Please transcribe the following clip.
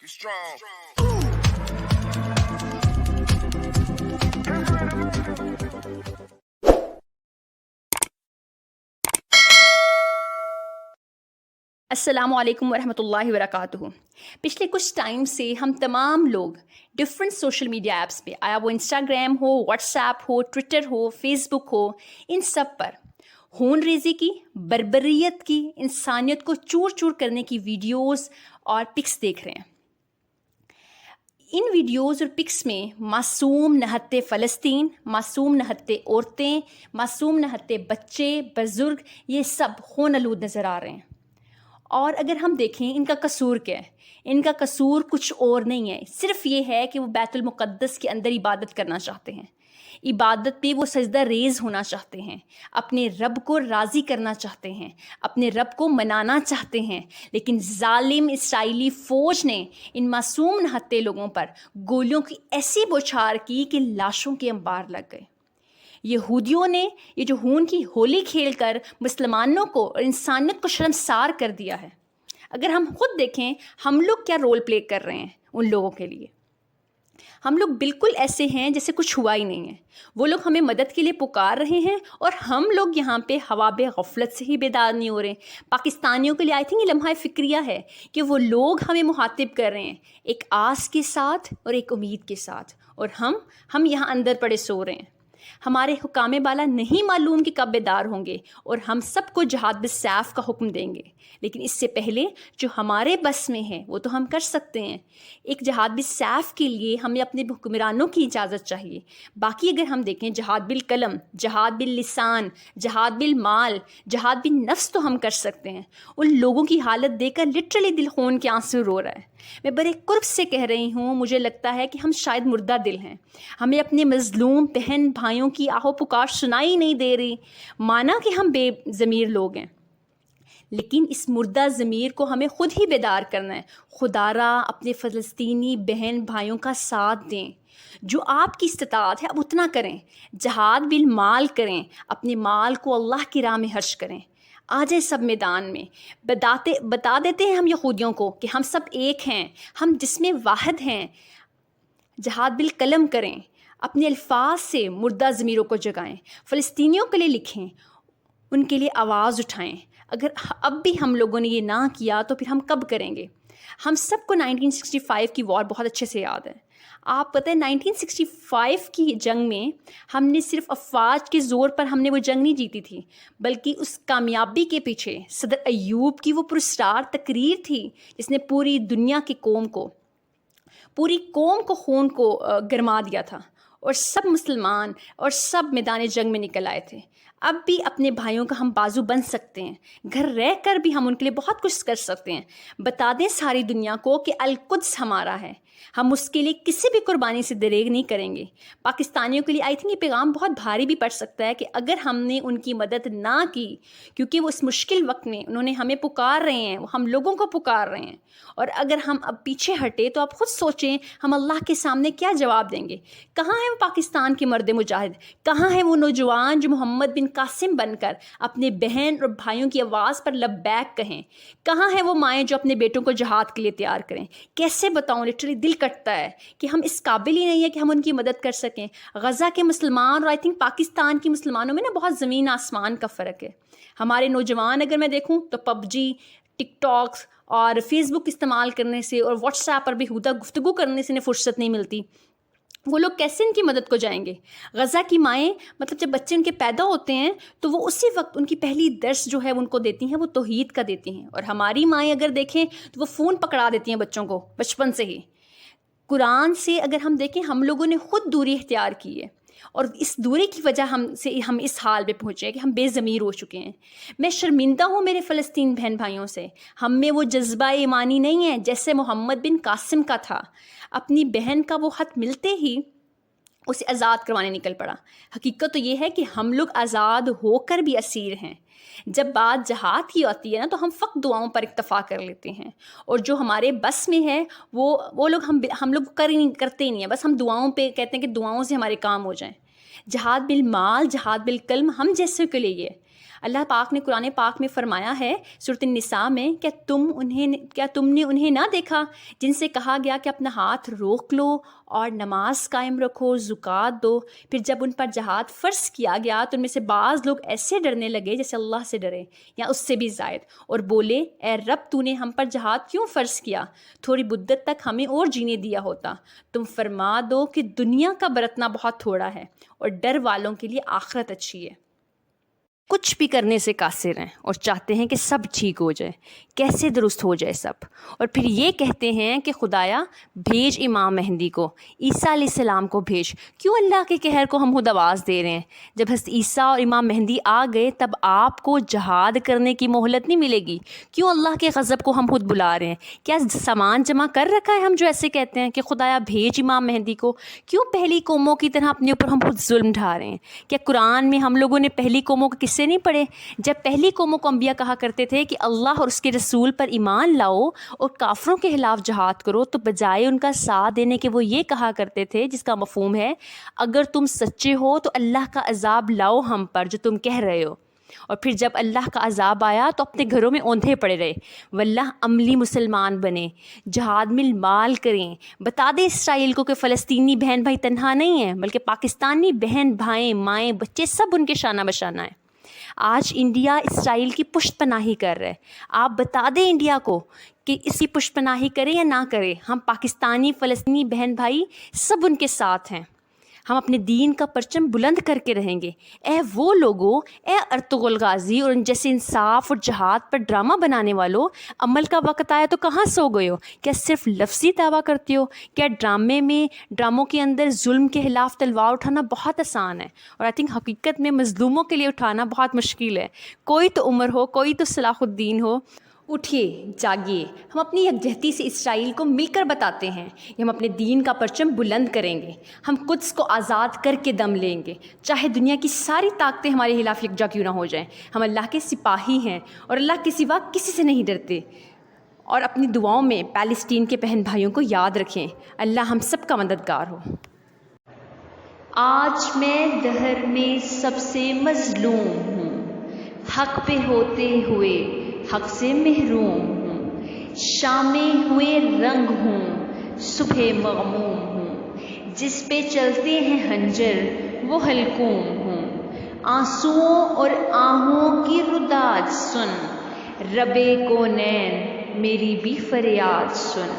Be strong. السلام علیکم ورحمۃ اللہ وبرکاتہ۔ پچھلے کچھ ٹائم سے ہم تمام لوگ ڈفرینٹ سوشل میڈیا ایپس پہ، آیا وہ انسٹاگرام ہو، واٹس ایپ ہو، ٹویٹر ہو، فیس بک ہو، ان سب پر خون ریزی کی، بربریت کی، انسانیت کو چور چور کرنے کی ویڈیوز اور پکس دیکھ رہے ہیں۔ ان ویڈیوز اور پکس میں معصوم نہتے فلسطین، معصوم نہتے عورتیں، معصوم نہتے بچے، بزرگ، یہ سب خون آلود نظر آ رہے ہیں۔ اور اگر ہم دیکھیں ان کا قصور کیا ہے، ان کا قصور کچھ اور نہیں ہے، صرف یہ ہے کہ وہ بیت المقدس کے اندر عبادت کرنا چاہتے ہیں، عبادت پہ وہ سجدہ ریز ہونا چاہتے ہیں، اپنے رب کو راضی کرنا چاہتے ہیں، اپنے رب کو منانا چاہتے ہیں، لیکن ظالم اسرائیلی فوج نے ان معصوم نہتے لوگوں پر گولیوں کی ایسی بوچھار کی کہ لاشوں کے انبار لگ گئے۔ یہودیوں نے یہ جو خون کی ہولی کھیل کر مسلمانوں کو اور انسانیت کو شرمسار کر دیا ہے۔ اگر ہم خود دیکھیں ہم لوگ کیا رول پلے کر رہے ہیں ان لوگوں کے لیے، ہم لوگ بالکل ایسے ہیں جیسے کچھ ہوا ہی نہیں ہے۔ وہ لوگ ہمیں مدد کے لیے پکار رہے ہیں اور ہم لوگ یہاں پہ خواب غفلت سے ہی بیدار نہیں ہو رہے ہیں۔ پاکستانیوں کے لیے آئی تھنک یہ لمحہ فکریہ ہے کہ وہ لوگ ہمیں مخاطب کر رہے ہیں ایک آس کے ساتھ اور ایک امید کے ساتھ، اور ہم یہاں اندر پڑے سو رہے ہیں۔ ہمارے حکام بالا نہیں معلوم کہ کب بیدار ہوں گے اور ہم سب کو جہاد بالسیف کا حکم دیں گے، لیکن اس سے پہلے جو ہمارے بس میں ہے وہ تو ہم کر سکتے ہیں۔ ایک جہاد بالسیف کے لیے ہمیں اپنے حکمرانوں کی اجازت چاہیے۔ باقی اگر ہم دیکھیں جہاد بالقلم، جہاد باللسان، جہاد بالمال، جہاد بالنفس تو ہم کر سکتے ہیں۔ ان لوگوں کی حالت دیکھ کر لٹرلی دل خون کے آنسو رو رہا ہے۔ میں بڑے قرب سے کہہ رہی ہوں، مجھے لگتا ہے کہ ہم شاید مردہ دل ہیں، ہمیں اپنے مظلوم بہن بھائیوں کی آہو پکار سنائی نہیں دے رہی، مانا کہ ہم بے ضمیر لوگ ہیں، لیکن اس مردہ ضمیر کو ہمیں خود ہی بیدار کرنا ہے۔ خدا را اپنے فلسطینی بہن بھائیوں کا ساتھ دیں، جو آپ کی استطاعت ہے اب اتنا کریں، جہاد بالمال کریں، اپنے مال کو اللہ کی راہ میں خرچ کریں۔ آ جائیں سب میدان میں، بتا دیتے ہیں ہم یہودیوں کو کہ ہم سب ایک ہیں، ہم جسم واحد ہیں۔ جہاد بالقلم کریں، اپنے الفاظ سے مردہ ضمیروں کو جگائیں، فلسطینیوں کے لیے لکھیں، ان کے لیے آواز اٹھائیں۔ اگر اب بھی ہم لوگوں نے یہ نہ کیا تو پھر ہم کب کریں گے؟ ہم سب کو 1965 کی وار بہت اچھے سے یاد ہے۔ آپ پتہ ہے 1965 کی جنگ میں ہم نے صرف افواج کے زور پر ہم نے وہ جنگ نہیں جیتی تھی، بلکہ اس کامیابی کے پیچھے صدر ایوب کی وہ پراسرار تقریر تھی جس نے پوری دنیا کی پوری قوم کو خون کو گرما دیا تھا، اور سب مسلمان اور سب میدان جنگ میں نکل آئے تھے۔ اب بھی اپنے بھائیوں کا ہم بازو بن سکتے ہیں، گھر رہ کر بھی ہم ان کے لیے بہت کچھ کر سکتے ہیں۔ بتا دیں ساری دنیا کو کہ القدس ہمارا ہے، ہم اس کے لیے کسی بھی قربانی سے دریغ نہیں کریں گے۔ پاکستانیوں کے لیے آئی تھنک یہ پیغام بہت بھاری بھی پڑ سکتا ہے کہ اگر ہم نے ان کی مدد نہ کی، کیونکہ وہ اس مشکل وقت میں انہوں نے ہمیں پکار رہے ہیں، وہ ہم لوگوں کو پکار رہے ہیں، اور اگر ہم اب پیچھے ہٹے تو آپ خود سوچیں ہم اللہ کے سامنے کیا جواب دیں گے۔ کہاں ہے وہ پاکستان کے مرد مجاہد؟ کہاں ہے وہ نوجوان جو محمد بن قاسم بن کر اپنے بہن اور بھائیوں کی آواز پر لبیک کہیں؟ کہاں ہے وہ مائیں جو اپنے بیٹوں کو جہاد کے لیے تیار کریں؟ کیسے بتاؤں، لٹرلی دل کٹتا ہے کہ ہم اس قابل ہی نہیں ہے کہ ہم ان کی مدد کر سکیں۔ غزہ کے مسلمان اور آئی تھنک پاکستان کی مسلمانوں میں نا بہت زمین آسمان کا فرق ہے۔ ہمارے نوجوان اگر میں دیکھوں تو پب جی، ٹک ٹاکس اور فیس بک استعمال کرنے سے اور واٹس ایپ پر بیہودہ گفتگو کرنے سے انہیں فرصت نہیں ملتی۔ وہ لوگ کیسے ان کی مدد کو جائیں گے؟ غزہ کی مائیں مطلب جب بچے ان کے پیدا ہوتے ہیں تو وہ اسی وقت ان کی پہلی درس جو ہے ان کو دیتی ہیں، وہ توحید کا دیتی ہیں، اور ہماری مائیں اگر دیکھیں تو وہ فون پکڑا دیتی ہیں بچوں کو بچپن سے ہی۔ قرآن سے اگر ہم دیکھیں ہم لوگوں نے خود دوری اختیار کی ہے، اور اس دوری کی وجہ ہم اس حال پہ پہنچے ہیں کہ ہم بے ضمیر ہو چکے ہیں۔ میں شرمندہ ہوں میرے فلسطین بہن بھائیوں سے، ہم میں وہ جذبہ ایمانی نہیں ہے جیسے محمد بن قاسم کا تھا۔ اپنی بہن کا وہ خط ملتے ہی اسے آزاد کروانے نکل پڑا۔ حقیقت تو یہ ہے کہ ہم لوگ آزاد ہو کر بھی اسیر ہیں۔ جب بات جہاد کی آتی ہے نا تو ہم فقط دعاؤں پر اکتفا کر لیتے ہیں، اور جو ہمارے بس میں ہے وہ لوگ ہم لوگ کرتے ہی نہیں ہیں، بس ہم دعاؤں پہ کہتے ہیں کہ دعاؤں سے ہمارے کام ہو جائیں۔ جہاد بالمال، جہاد بالقلم ہم جیسے کے لیے اللہ پاک نے قرآن پاک میں فرمایا ہے سورۃ النساء میں، کیا تم نے انہیں نہ دیکھا جن سے کہا گیا کہ اپنا ہاتھ روک لو اور نماز قائم رکھو، زکوٰۃ دو، پھر جب ان پر جہاد فرض کیا گیا تو ان میں سے بعض لوگ ایسے ڈرنے لگے جیسے اللہ سے ڈرے یا اس سے بھی زائد، اور بولے اے رب تو نے ہم پر جہاد کیوں فرض کیا؟ تھوڑی مدت تک ہمیں اور جینے دیا ہوتا۔ تم فرما دو کہ دنیا کا برتنا بہت تھوڑا ہے اور ڈر والوں کے لیے آخرت اچھی ہے۔ کچھ بھی کرنے سے قاصر ہیں اور چاہتے ہیں کہ سب ٹھیک ہو جائے، کیسے درست ہو جائے سب، اور پھر یہ کہتے ہیں کہ خدایا بھیج امام مہدی کو، عیسیٰ علیہ السلام کو بھیج۔ کیوں اللہ کے قہر کو ہم خود آواز دے رہے ہیں؟ جب حضرت عیسیٰ اور امام مہدی آ گئے تب آپ کو جہاد کرنے کی مہلت نہیں ملے گی؟ کیوں اللہ کے غضب کو ہم خود بلا رہے ہیں؟ کیا سامان جمع کر رکھا ہے ہم جو ایسے کہتے ہیں کہ خدایا بھیج امام مہدی کو؟ کیوں پہلی قوموں کی طرح اپنے اوپر ہم خود ظلم ڈھا رہے ہیں؟ کیا قرآن میں ہم لوگوں نے پہلی قوموں کے قصے نہیں پڑھے؟ جب پہلی قوموں کو انبیاء کہا کرتے تھے کہ اللہ اور اس کے رسول پر ایمان لاؤ اور کافروں کے خلاف جہاد کرو، تو بجائے ان کا ساتھ دینے کے وہ یہ کہا کرتے تھے جس کا مفہوم ہے اگر تم سچے ہو تو اللہ کا عذاب لاؤ ہم پر جو تم کہہ رہے ہو، اور پھر جب اللہ کا عذاب آیا تو اپنے گھروں میں اوندھے پڑے رہے۔ واللہ عملی مسلمان بنے، جہاد میں مال کریں، بتا دیں اسرائیل کو کہ فلسطینی بہن بھائی تنہا نہیں ہیں بلکہ پاکستانی بہن بھائیں مائیں بچے سب ان کے شانہ بشانہ ہیں۔ آج انڈیا اسرائیل کی پشت پناہی کر رہا ہے، آپ بتا دیں انڈیا کو کہ اس کی پشت پناہی کرے یا نہ کرے، ہم پاکستانی فلسطینی بہن بھائی سب ان کے ساتھ ہیں، ہم اپنے دین کا پرچم بلند کر کے رہیں گے۔ اے وہ لوگوں، اے ارطغرل غازی اور ان جیسے انصاف اور جہاد پر ڈرامہ بنانے والوں، عمل کا وقت آیا تو کہاں سو گئے ہو؟ کیا صرف لفظی دعویٰ کرتے ہو؟ کیا ڈراموں کے اندر ظلم کے خلاف تلوار اٹھانا بہت آسان ہے، اور آئی تھنک حقیقت میں مظلوموں کے لیے اٹھانا بہت مشکل ہے۔ کوئی تو عمر ہو، کوئی تو صلاح الدین ہو، اٹھیے جاگیے، ہم اپنی یکجہتی سے اسرائیل کو مل کر بتاتے ہیں کہ ہم اپنے دین کا پرچم بلند کریں گے، ہم قدس کو آزاد کر کے دم لیں گے، چاہے دنیا کی ساری طاقتیں ہمارے خلاف یکجا کیوں نہ ہو جائیں۔ ہم اللہ کے سپاہی ہیں اور اللہ کے سوا کسی سے نہیں ڈرتے۔ اور اپنی دعاؤں میں پیلسٹین کے بہن بھائیوں کو یاد رکھیں، اللہ ہم سب کا مددگار ہو۔ آج میں دہر میں سب سے مظلوم ہوں، حق پہ ہوتے ہوئے حق سے محروم ہوں، شامیں ہوئے رنگ ہوں، صبح مغموم ہوں، جس پہ چلتے ہیں خنجر وہ حلقوم ہوں، آنسوؤں اور آہوں کی رداد سن، رب کونین میری بھی فریاد سن۔